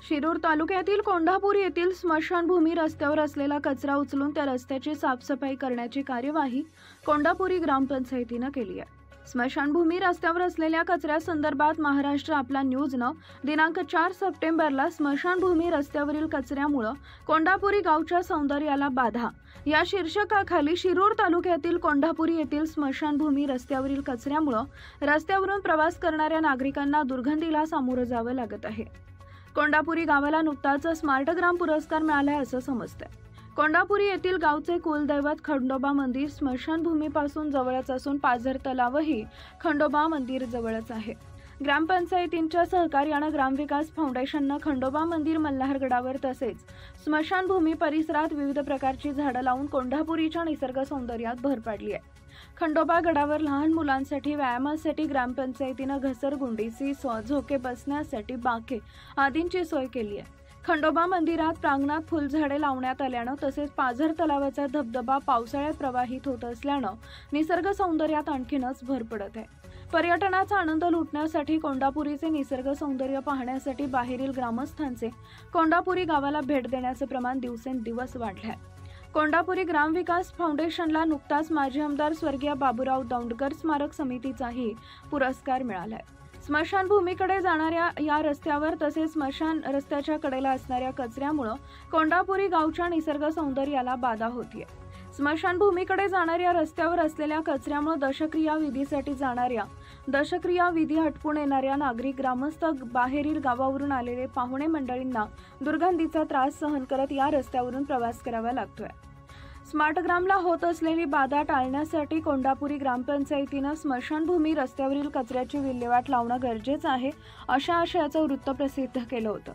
शिरूर तालुक्यातील कोंढापूर येथील स्मशानभूमी रस्त्यावर असलेला कचरा उचलून त्या रस्त्याची साफसफाई करण्याची कार्यवाही कोंढापुरी ग्रामपंचायतीने केली आहे। स्मशानभूमी रस्त्यावर असलेल्या कचऱ्यासंदर्भात महाराष्ट्र आपला न्यूजनं दिनांक 4 सप्टेंबरला स्मशानभूमी रस्त्यावरील कचऱ्यामुळे कोंढापुरी गावच्या सौंदर्याला बाधा या शीर्षकाखाली शिरूर तालुक्यातील कोंढापुरी येथील स्मशानभूमी रस्त्यावरील कचऱ्यामुळे रस्त्यावरून प्रवास करणाऱ्या नागरिकांना दुर्गंधीला सामोरं जावं लागत आहे। कोंढापुरी गावाला नुकताच स्मार्ट ग्राम पुरस्कार मिळाला असं समजतंय। कोंढापुरी येथील गावचे कुलदैवत खंडोबा मंदिर स्मशानभूमीपासून जवळच असून पाझर तलावही खंडोबा मंदिर जवळच आहे। ग्रामपंचायतींच्या सहकार्याने ग्रामविकास फाउंडेशनने खंडोबा मंदिर मल्हारगडावर तसेच स्मशानभूमी परिसरात विविध प्रकारची झाडं लावून कोंढापुरीच्या निसर्ग सौंदर्यात भर पाडली आहे। खंडोबा गडावर लहान मुलांसाठी व्यायामासाठी ग्रामपंचायतीने घसरगुंडी, सीसॉ, झोके बसण्यासाठी बाके आदींची सोय केली आहे। खंडोबा मंदिरात प्रांगणात फुलझाडे लावण्यात आल्यानं तसेच पाझर तलावाचा धबधबा पावसाळ्यात प्रवाहित होत असल्यानं निसर्ग सौंदर्यात आणखीनच भर पडत आहे। पर्यटनाचा आनंद लुटण्यासाठी कोंढापुरीचे निसर्ग सौंदर्य पाहण्यासाठी बाहेरील ग्रामस्थांचे कोंढापुरी गावाला भेट देण्याचे प्रमाण दिवसेंदिवस वाढले आहे। कोंढापुरी ग्रामविकास फाउंडेशनला नुकताच माजी आमदार स्वर्गीय बाबूराव दौंडकर स्मारक समितीचाही पुरस्कार मिळाला आहे। स्मशानभूमीकडे जाणाऱ्या या रस्त्यावर तसेच स्मशान रस्त्याच्या कडेला असणाऱ्या कचऱ्यामुळे कोंढापुरी गावच्या निसर्ग सौंदर्याला बाधा होतीये। स्मशानभूमीकडे जाणाऱ्या रस्त्यावर असलेल्या कचऱ्यामुळे दशक्रिया विधीसाठी जाणाऱ्या दशक्रिया विधी हटपून येणाऱ्या नागरिक, ग्रामस्थ, बाहेरील गावावरून आलेले पाहुणे मंडळींना दुर्गंधीचा त्रास सहन करत या रस्त्यावरून प्रवास करावा लागतोय। स्मार्ट ग्रामला होत असलेली बाधा टाळण्यासाठी कोंढापुरी ग्रामपंचायतीने स्मशानभूमी रस्त्यावरील कचऱ्याची विल्हेवाट लावणं गरजेचं आहे अशा आशयाचं वृत्त प्रसिद्ध केलं होतं।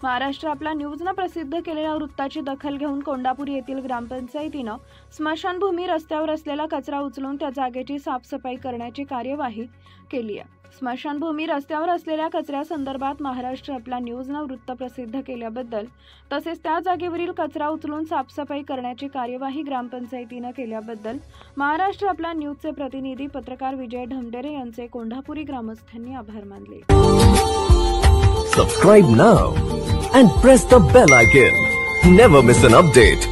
महाराष्ट्र आपला न्यूजनं प्रसिद्ध केलेल्या वृत्ताची दखल घेऊन कोंढापुरी येथील ग्रामपंचायतीने स्मशानभूमी रस्त्यावर असलेला कचरा उचलून त्या जागेची साफसफाई करण्याची कार्यवाही केली आहे। स्मशानभूमी रस्त्यावर असलेल्या कचऱ्यासंदर्भात महाराष्ट्र आपला न्यूजनं वृत्त प्रसिद्ध केल्याबद्दल तसेच त्या जागेवरील कचरा उचलून साफसफाई करण्याची कार्यवाही ग्रामपंचायतीने केल्याबद्दल महाराष्ट्र आपला न्यूजचे प्रतिनिधी पत्रकार विजय ढमडेरे यांचे कोंढापुरी ग्रामस्थांनी आभार मानले। Subscribe now and press the bell icon. Never miss an update.